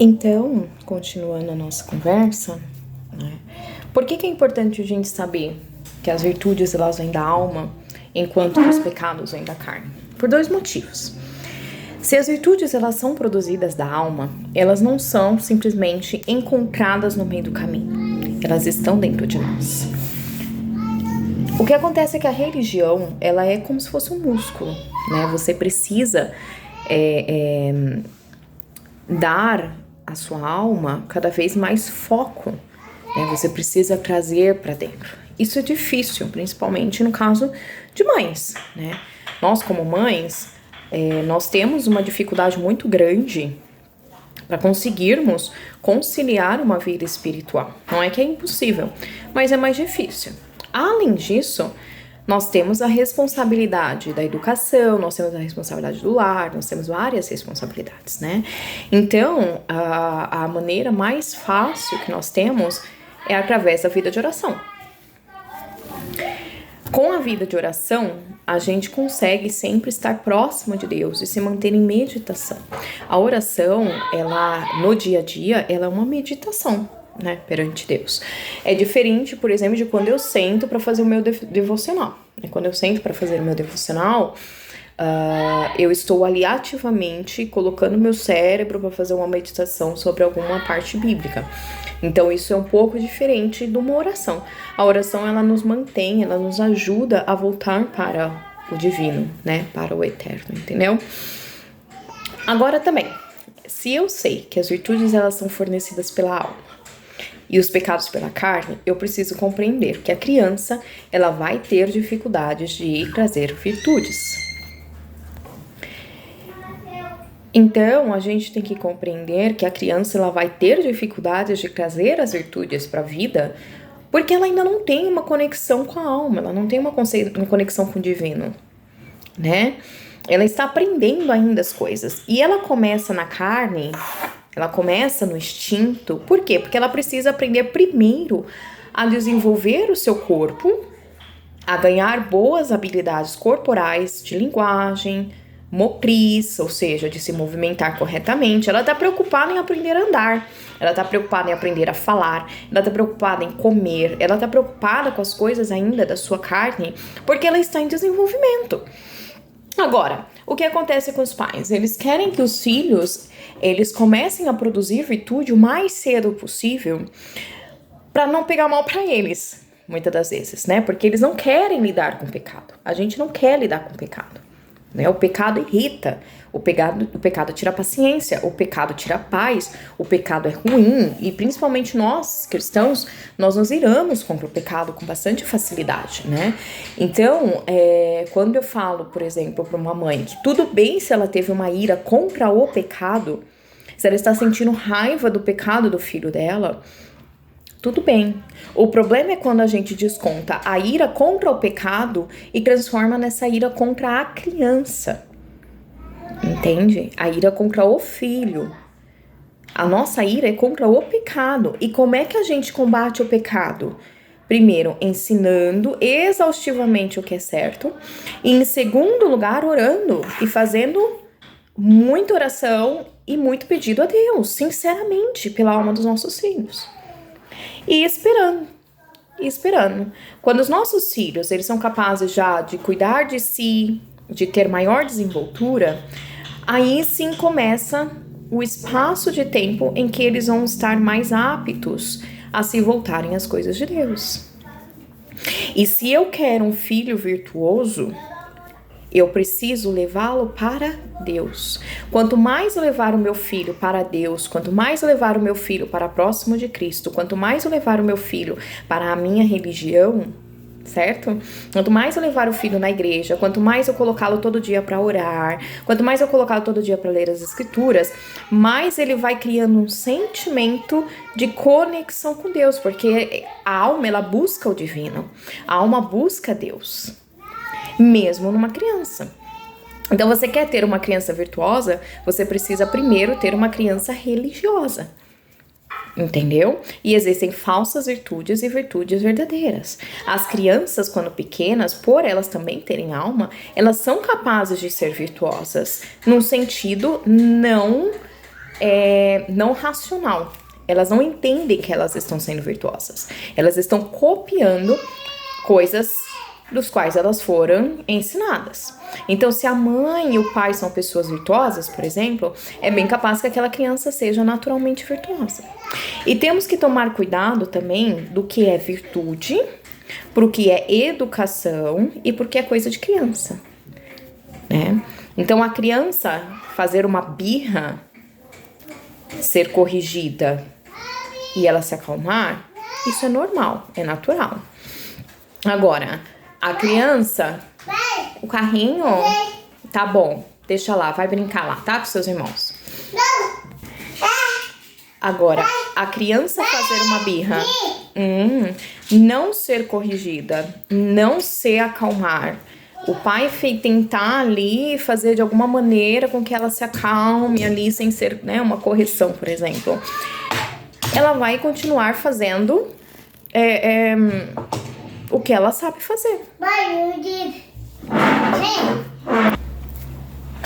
Então, continuando a nossa conversa, né, por que é importante a gente saber que as virtudes elas vêm da alma, enquanto que os pecados vêm da carne? Por dois motivos. Se as virtudes elas são produzidas da alma, elas não são simplesmente encontradas no meio do caminho. Elas estão dentro de nós. O que acontece é que a religião, ela é como se fosse um músculo, né? Você precisa dar à sua alma cada vez mais foco, né? Você precisa trazer para dentro. Isso é difícil, principalmente no caso de mães, né? Nós, como mães, nós temos uma dificuldade muito grande para conseguirmos conciliar uma vida espiritual. Não é que é impossível, mas é mais difícil. Além disso, nós temos a responsabilidade da educação, nós temos a responsabilidade do lar, nós temos várias responsabilidades, né? Então, a maneira mais fácil que nós temos é através da vida de oração. Com a vida de oração, a gente consegue sempre estar próximo de Deus e se manter em meditação. A oração, ela no dia a dia, ela é uma meditação, né, perante Deus. É diferente, por exemplo, de quando eu sento para fazer o meu devocional. Quando eu sento para fazer o meu devocional, eu estou ali ativamente colocando meu cérebro para fazer uma meditação sobre alguma parte bíblica. Então isso é um pouco diferente de uma oração. A oração, ela nos mantém, ela nos ajuda a voltar para o divino, né, para o eterno, entendeu? Agora também, se eu sei que as virtudes elas são fornecidas pela alma e os pecados pela carne, eu preciso compreender que a criança ela vai ter dificuldades de trazer virtudes. Então, a gente tem que compreender que a criança ela vai ter dificuldades de trazer as virtudes para a vida, porque ela ainda não tem uma conexão com a alma, ela não tem uma conexão com o divino, né? Ela está aprendendo ainda as coisas. E ela começa na carne, ela começa no instinto. Por quê? Porque ela precisa aprender primeiro a desenvolver o seu corpo, a ganhar boas habilidades corporais, de linguagem, motriz, ou seja, de se movimentar corretamente. Ela está preocupada em aprender a andar, ela está preocupada em aprender a falar, ela está preocupada em comer, ela está preocupada com as coisas ainda da sua carne, porque ela está em desenvolvimento. Agora, o que acontece com os pais? Eles querem que os filhos, eles comecem a produzir virtude o mais cedo possível, para não pegar mal para eles, muitas das vezes, né? Porque eles não querem lidar com o pecado. A gente não quer lidar com o pecado. Né? O pecado irrita, o pecado tira paciência, o pecado tira paz, o pecado é ruim e principalmente nós, cristãos, nós nos iramos contra o pecado com bastante facilidade, né? Então, quando eu falo, por exemplo, para uma mãe que tudo bem se ela teve uma ira contra o pecado, se ela está sentindo raiva do pecado do filho dela, tudo bem. O problema é quando a gente desconta a ira contra o pecado e transforma nessa ira contra a criança. Entende? A ira contra o filho. A nossa ira é contra o pecado. E como é que a gente combate o pecado? Primeiro, ensinando exaustivamente o que é certo. E em segundo lugar, orando e fazendo muita oração e muito pedido a Deus, sinceramente, pela alma dos nossos filhos. E esperando. Quando os nossos filhos, eles são capazes já de cuidar de si, de ter maior desenvoltura, aí sim começa o espaço de tempo em que eles vão estar mais aptos a se voltarem às coisas de Deus. E se eu quero um filho virtuoso, eu preciso levá-lo para Deus. Quanto mais eu levar o meu filho para Deus, quanto mais eu levar o meu filho para próximo de Cristo, quanto mais eu levar o meu filho para a minha religião, certo? Quanto mais eu levar o filho na igreja, quanto mais eu colocá-lo todo dia para orar, quanto mais eu colocá-lo todo dia para ler as escrituras, mais ele vai criando um sentimento de conexão com Deus, porque a alma, ela busca o divino, a alma busca Deus. Mesmo numa criança. Então, você quer ter uma criança virtuosa, você precisa primeiro ter uma criança religiosa. Entendeu? E existem falsas virtudes e virtudes verdadeiras. As crianças, quando pequenas, por elas também terem alma, elas são capazes de ser virtuosas, num sentido não não racional. Elas não entendem que elas estão sendo virtuosas. Elas estão copiando coisas dos quais elas foram ensinadas. Então, se a mãe e o pai são pessoas virtuosas, por exemplo, é bem capaz que aquela criança seja naturalmente virtuosa. E temos que tomar cuidado também do que é virtude, pro que é educação e pro que é coisa de criança, né? Então, a criança fazer uma birra, ser corrigida e ela se acalmar, isso é normal, é natural. Agora, a criança, o carrinho, tá bom, deixa lá, vai brincar lá, tá? Com seus irmãos. Agora, a criança fazer uma birra, não ser corrigida, não se acalmar, o pai tentar ali fazer de alguma maneira com que ela se acalme ali, sem ser, né, uma correção, por exemplo. Ela vai continuar fazendo o que ela sabe fazer.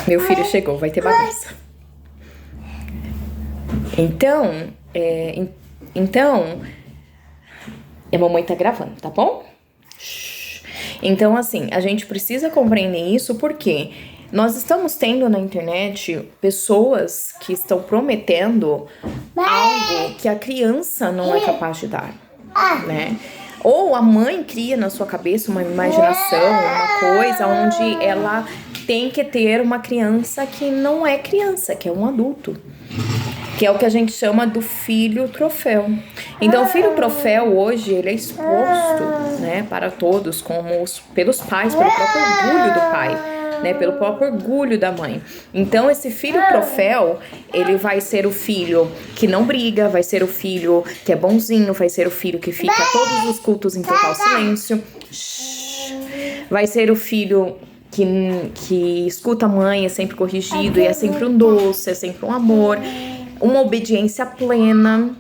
Meu filho chegou, vai ter bagunça. Então, a mamãe tá gravando, tá bom? Então, assim, a gente precisa compreender isso porque nós estamos tendo na internet pessoas que estão prometendo algo que a criança não é capaz de dar, né? Ou a mãe cria na sua cabeça uma imaginação, uma coisa onde ela tem que ter uma criança que não é criança, que é um adulto. Que é o que a gente chama do filho troféu. Então, o filho troféu hoje, ele é exposto, né, para todos, pelos pais, pelo próprio orgulho do pai, né, pelo próprio orgulho da mãe. Então, esse filho troféu, ele vai ser o filho que não briga, vai ser o filho que é bonzinho, vai ser o filho que fica todos os cultos em total silêncio. Vai ser o filho que escuta a mãe, é sempre corrigido, e é sempre um doce, é sempre um amor, uma obediência plena,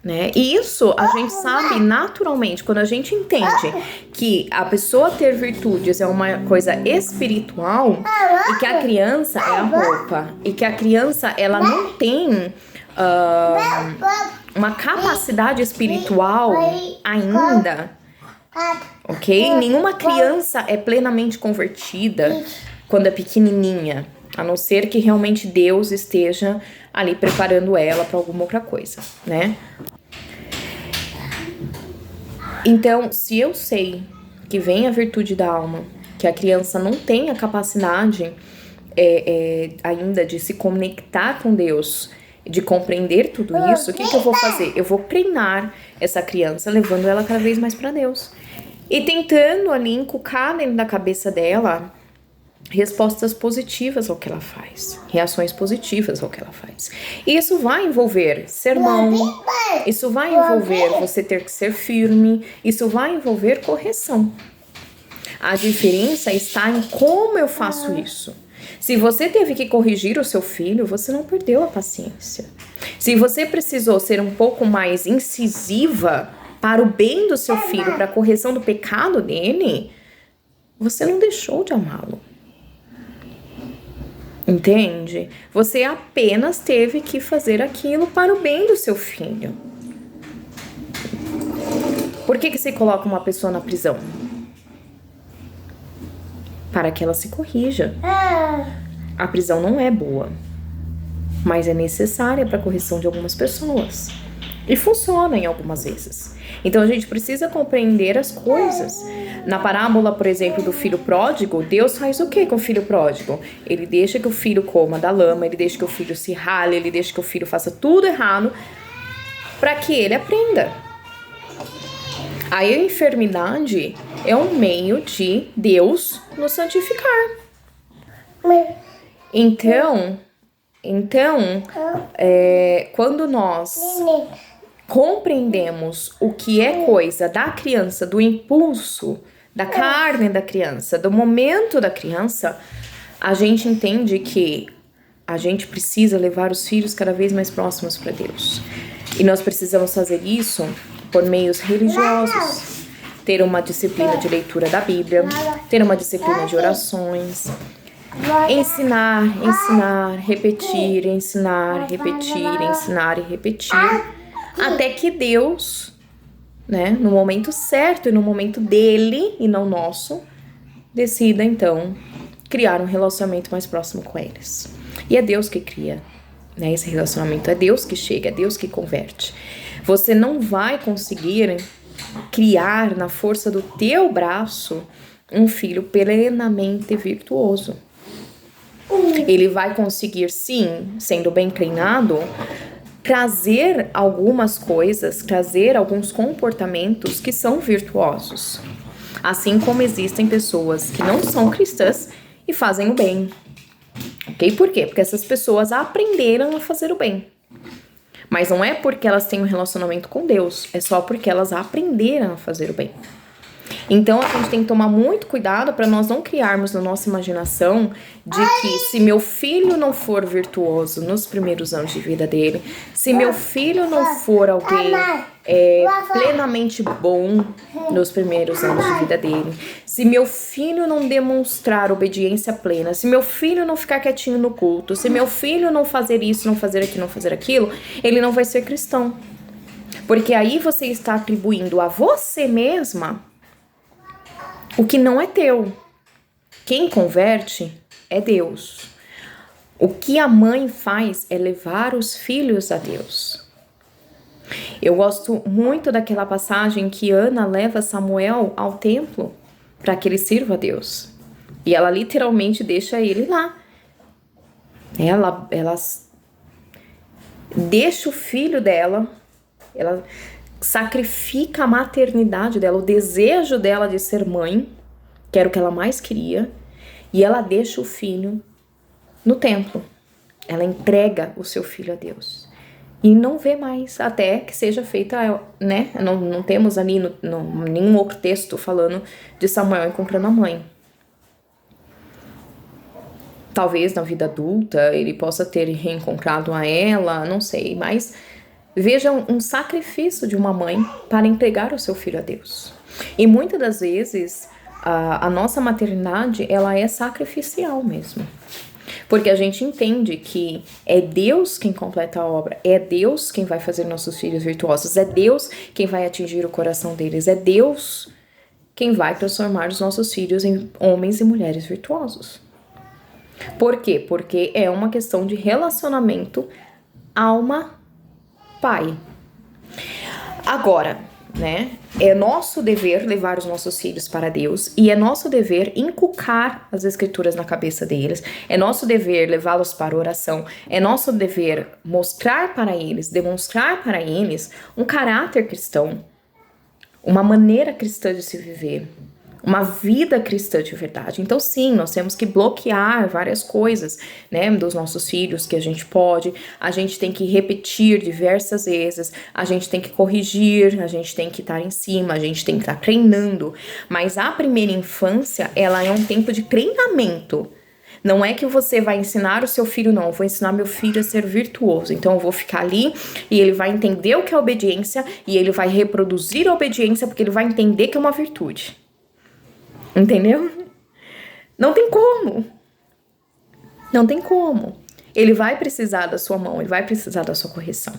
né? E isso a gente sabe naturalmente, quando a gente entende que a pessoa ter virtudes é uma coisa espiritual, e que a criança é a roupa, e que a criança, ela não tem uma capacidade espiritual ainda, ok? Nenhuma criança é plenamente convertida quando é pequenininha, a não ser que realmente Deus esteja ali preparando ela para alguma outra coisa, né? Então, se eu sei que vem a virtude da alma, que a criança não tem a capacidade ainda de se conectar com Deus, de compreender tudo isso, o que eu vou fazer? Eu vou treinar essa criança, levando ela cada vez mais para Deus. E tentando ali inculcar dentro da cabeça dela respostas positivas ao que ela faz, reações positivas ao que ela faz. E isso vai envolver sermão, isso vai envolver você ter que ser firme, isso vai envolver correção. A diferença está em como eu faço isso. Se você teve que corrigir o seu filho, você não perdeu a paciência. Se você precisou ser um pouco mais incisiva para o bem do seu filho, para a correção do pecado dele, você não deixou de amá-lo. Entende? Você apenas teve que fazer aquilo para o bem do seu filho. Por que você coloca uma pessoa na prisão? Para que ela se corrija. A prisão não é boa, mas é necessária para a correção de algumas pessoas. E funciona em algumas vezes. Então a gente precisa compreender as coisas. Na parábola, por exemplo, do filho pródigo, Deus faz o que com o filho pródigo? Ele deixa que o filho coma da lama, ele deixa que o filho se rale, ele deixa que o filho faça tudo errado para que ele aprenda. A enfermidade é um meio de Deus nos santificar. Então, quando nós compreendemos o que é coisa da criança, do impulso, da carne da criança, do momento da criança, a gente entende que a gente precisa levar os filhos cada vez mais próximos para Deus. E nós precisamos fazer isso por meios religiosos. Ter uma disciplina de leitura da Bíblia, ter uma disciplina de orações, ensinar, ensinar, repetir, ensinar, repetir, ensinar e repetir, até que Deus, né, no momento certo e no momento dele e não nosso, decida então criar um relacionamento mais próximo com eles. E é Deus que cria, né, esse relacionamento, é Deus que chega, é Deus que converte. Você não vai conseguir criar na força do teu braço um filho plenamente virtuoso. Ele vai conseguir, sim, sendo bem treinado, trazer algumas coisas, trazer alguns comportamentos que são virtuosos. Assim como existem pessoas que não são cristãs e fazem o bem. Ok? Por quê? Porque essas pessoas aprenderam a fazer o bem. Mas não é porque elas têm um relacionamento com Deus, é só porque elas aprenderam a fazer o bem. Então a gente tem que tomar muito cuidado para nós não criarmos na nossa imaginação de que se meu filho não for virtuoso nos primeiros anos de vida dele, se meu filho não for alguém plenamente bom nos primeiros anos de vida dele, se meu filho não demonstrar obediência plena, se meu filho não ficar quietinho no culto, se meu filho não fazer isso, não fazer aquilo, não fazer aquilo, ele não vai ser cristão. Porque aí você está atribuindo a você mesma o que não é teu. Quem converte é Deus. O que a mãe faz é levar os filhos a Deus. Eu gosto muito daquela passagem que Ana leva Samuel ao templo para que ele sirva a Deus. E ela literalmente deixa ele lá. Ela deixa o filho dela, ela sacrifica a maternidade dela, o desejo dela de ser mãe, que era o que ela mais queria, e ela deixa o filho no templo. Ela entrega o seu filho a Deus. E não vê mais, até que seja feita, né? Não temos ali nenhum outro texto falando de Samuel encontrando a mãe. Talvez na vida adulta ele possa ter reencontrado a ela, não sei, mas veja um sacrifício de uma mãe para entregar o seu filho a Deus. E muitas das vezes a nossa maternidade, ela é sacrificial mesmo. Porque a gente entende que é Deus quem completa a obra, é Deus quem vai fazer nossos filhos virtuosos, é Deus quem vai atingir o coração deles, é Deus quem vai transformar os nossos filhos em homens e mulheres virtuosos. Por quê? Porque é uma questão de relacionamento alma-pai. Agora, né? É nosso dever levar os nossos filhos para Deus e é nosso dever inculcar as escrituras na cabeça deles, é nosso dever levá-los para oração, é nosso dever mostrar para eles, demonstrar para eles um caráter cristão, uma maneira cristã de se viver, uma vida cristã de verdade. Então sim, nós temos que bloquear várias coisas, né, dos nossos filhos que a gente tem que repetir diversas vezes, a gente tem que corrigir, a gente tem que estar em cima, a gente tem que estar treinando, mas a primeira infância, ela é um tempo de treinamento. Não é que você vai ensinar o seu filho, não, eu vou ensinar meu filho a ser virtuoso, então eu vou ficar ali e ele vai entender o que é obediência e ele vai reproduzir a obediência porque ele vai entender que é uma virtude. Entendeu? Não tem como. Não tem como. Ele vai precisar da sua mão, ele vai precisar da sua correção.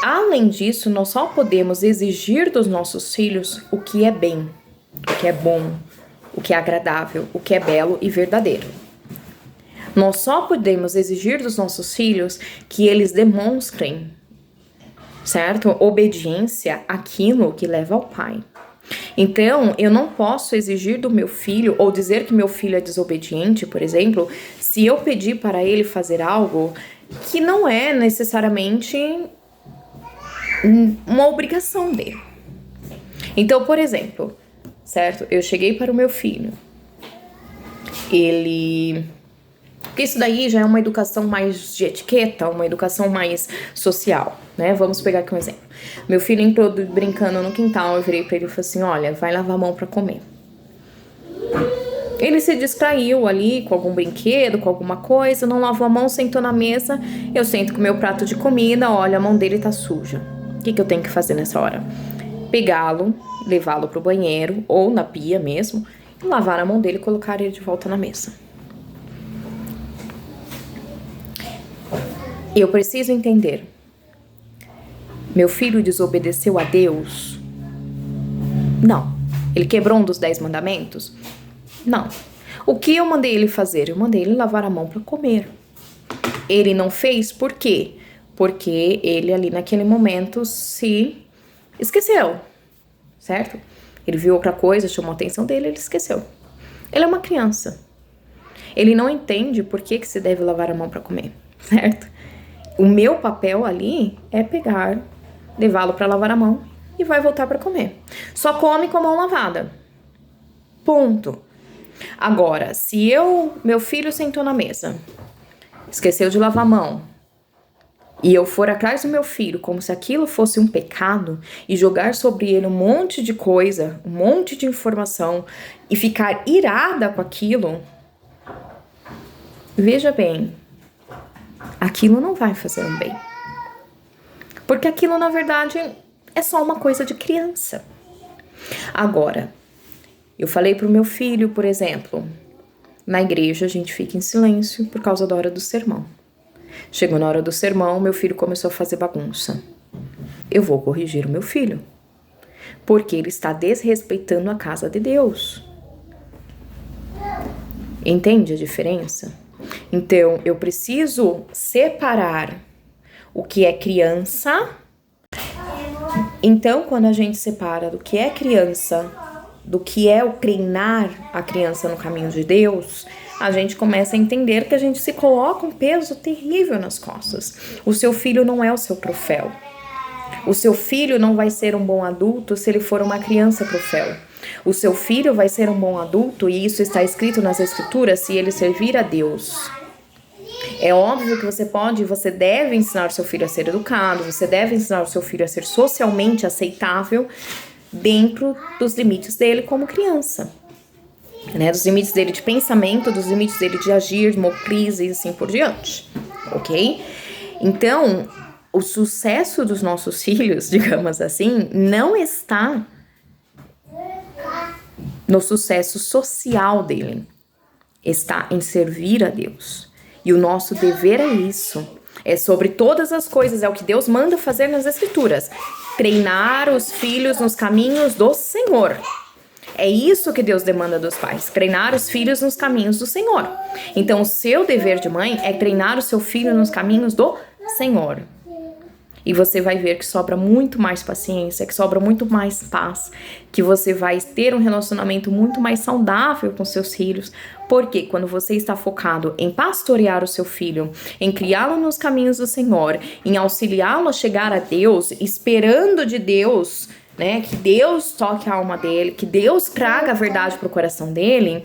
Além disso, nós só podemos exigir dos nossos filhos o que é bem, o que é bom, o que é agradável, o que é belo e verdadeiro. Nós só podemos exigir dos nossos filhos que eles demonstrem, certo? Obediência àquilo que leva ao Pai. Então, eu não posso exigir do meu filho ou dizer que meu filho é desobediente, por exemplo, se eu pedir para ele fazer algo que não é necessariamente uma obrigação dele. Então, por exemplo, certo? Eu cheguei para o meu filho. Porque isso daí já é uma educação mais de etiqueta, uma educação mais social, né? Vamos pegar aqui um exemplo. Meu filho entrou brincando no quintal, eu virei pra ele e falei assim, olha, vai lavar a mão pra comer. Ele se distraiu ali com algum brinquedo, com alguma coisa, não lavou a mão, sentou na mesa, eu sento com o meu prato de comida, olha, a mão dele tá suja. O que eu tenho que fazer nessa hora? Pegá-lo, levá-lo pro banheiro, ou na pia mesmo, e lavar a mão dele e colocar ele de volta na mesa. Eu preciso entender. Meu filho desobedeceu a Deus? Não. Ele quebrou um dos 10 mandamentos? Não. O que eu mandei ele fazer? Eu mandei ele lavar a mão para comer. Ele não fez por quê? Porque ele ali naquele momento se esqueceu, certo? Ele viu outra coisa, chamou a atenção dele, ele esqueceu. Ele é uma criança. Ele não entende por que se deve lavar a mão para comer, certo? O meu papel ali é pegar, levá-lo para lavar a mão e vai voltar para comer. Só come com a mão lavada. Ponto. Agora, se meu filho sentou na mesa, esqueceu de lavar a mão, e eu for atrás do meu filho como se aquilo fosse um pecado e jogar sobre ele um monte de coisa, um monte de informação e ficar irada com aquilo, veja bem, aquilo não vai fazer um bem. Porque aquilo, na verdade, é só uma coisa de criança. Agora, eu falei pro meu filho, por exemplo, na igreja a gente fica em silêncio por causa da hora do sermão. Chegou na hora do sermão, meu filho começou a fazer bagunça. Eu vou corrigir o meu filho, porque ele está desrespeitando a casa de Deus. Entende a diferença? Então, eu preciso separar o que é criança. Então, quando a gente separa do que é criança, do que é o treinar a criança no caminho de Deus, a gente começa a entender que a gente se coloca um peso terrível nas costas. O seu filho não é o seu troféu. O seu filho não vai ser um bom adulto se ele for uma criança troféu. O seu filho vai ser um bom adulto, e isso está escrito nas escrituras, se ele servir a Deus. É óbvio que você deve ensinar o seu filho a ser educado, você deve ensinar o seu filho a ser socialmente aceitável dentro dos limites dele como criança. Né, dos limites dele de pensamento, dos limites dele de agir, motriz e assim por diante, ok? Então, o sucesso dos nossos filhos, digamos assim, não está no sucesso social dele, está em servir a Deus. E o nosso dever é isso, é sobre todas as coisas, é o que Deus manda fazer nas Escrituras, treinar os filhos nos caminhos do Senhor. É isso que Deus demanda dos pais, treinar os filhos nos caminhos do Senhor. Então, o seu dever de mãe é treinar o seu filho nos caminhos do Senhor. E você vai ver que sobra muito mais paciência, que sobra muito mais paz, que você vai ter um relacionamento muito mais saudável com seus filhos. Porque quando você está focado em pastorear o seu filho, em criá-lo nos caminhos do Senhor, em auxiliá-lo a chegar a Deus, esperando de Deus, né, que Deus toque a alma dele, que Deus traga a verdade para o coração dele,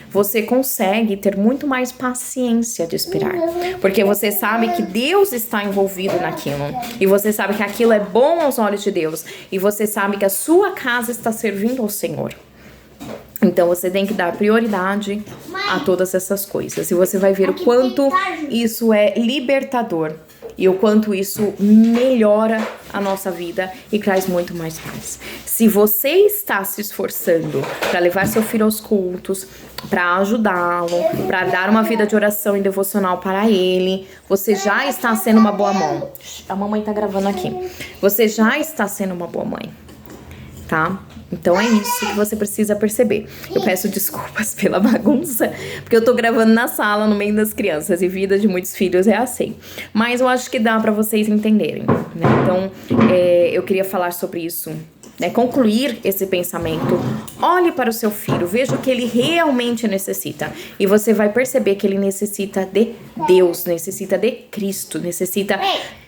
você consegue ter muito mais paciência de esperar. Porque você sabe que Deus está envolvido naquilo. E você sabe que aquilo é bom aos olhos de Deus. E você sabe que a sua casa está servindo ao Senhor. Então você tem que dar prioridade a todas essas coisas. E você vai ver o quanto isso é libertador. E o quanto isso melhora a nossa vida e traz muito mais paz. Se você está se esforçando para levar seu filho aos cultos, para ajudá-lo, para dar uma vida de oração e devocional para ele, você já está sendo uma boa mãe. A mamãe está gravando aqui. Você já está sendo uma boa mãe, tá? Então é isso que você precisa perceber. Eu peço desculpas pela bagunça, porque eu tô gravando na sala, no meio das crianças, e vida de muitos filhos é assim. Mas eu acho que dá pra vocês entenderem, né? Então, eu queria falar sobre isso, né? Concluir esse pensamento. Olhe para o seu filho, veja o que ele realmente necessita. E você vai perceber que ele necessita de Deus, necessita de Cristo, necessita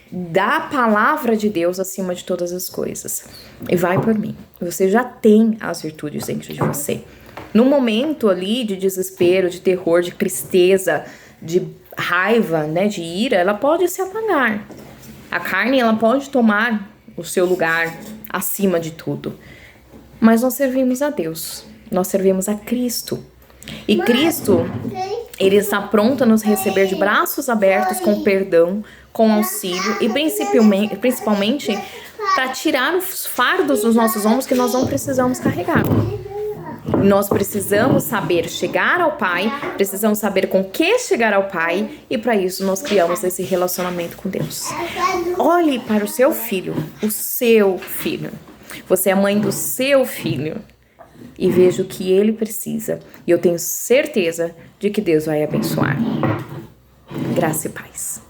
da palavra de Deus acima de todas as coisas. E vai por mim. Você já tem as virtudes dentro de você. No momento ali de desespero, de terror, de tristeza, de raiva, né, de ira, ela pode se apagar. A carne, ela pode tomar o seu lugar acima de tudo. Mas nós servimos a Deus. Nós servimos a Cristo. E Cristo, ele está pronto a nos receber de braços abertos, com perdão, com auxílio e principalmente para tirar os fardos dos nossos ombros que nós não precisamos carregar. Nós precisamos saber chegar ao Pai, precisamos saber com que chegar ao Pai, e para isso nós criamos esse relacionamento com Deus. Olhe para o seu filho, o seu filho. Você é a mãe do seu filho e veja o que ele precisa. E eu tenho certeza de que Deus vai abençoar. Graça e paz.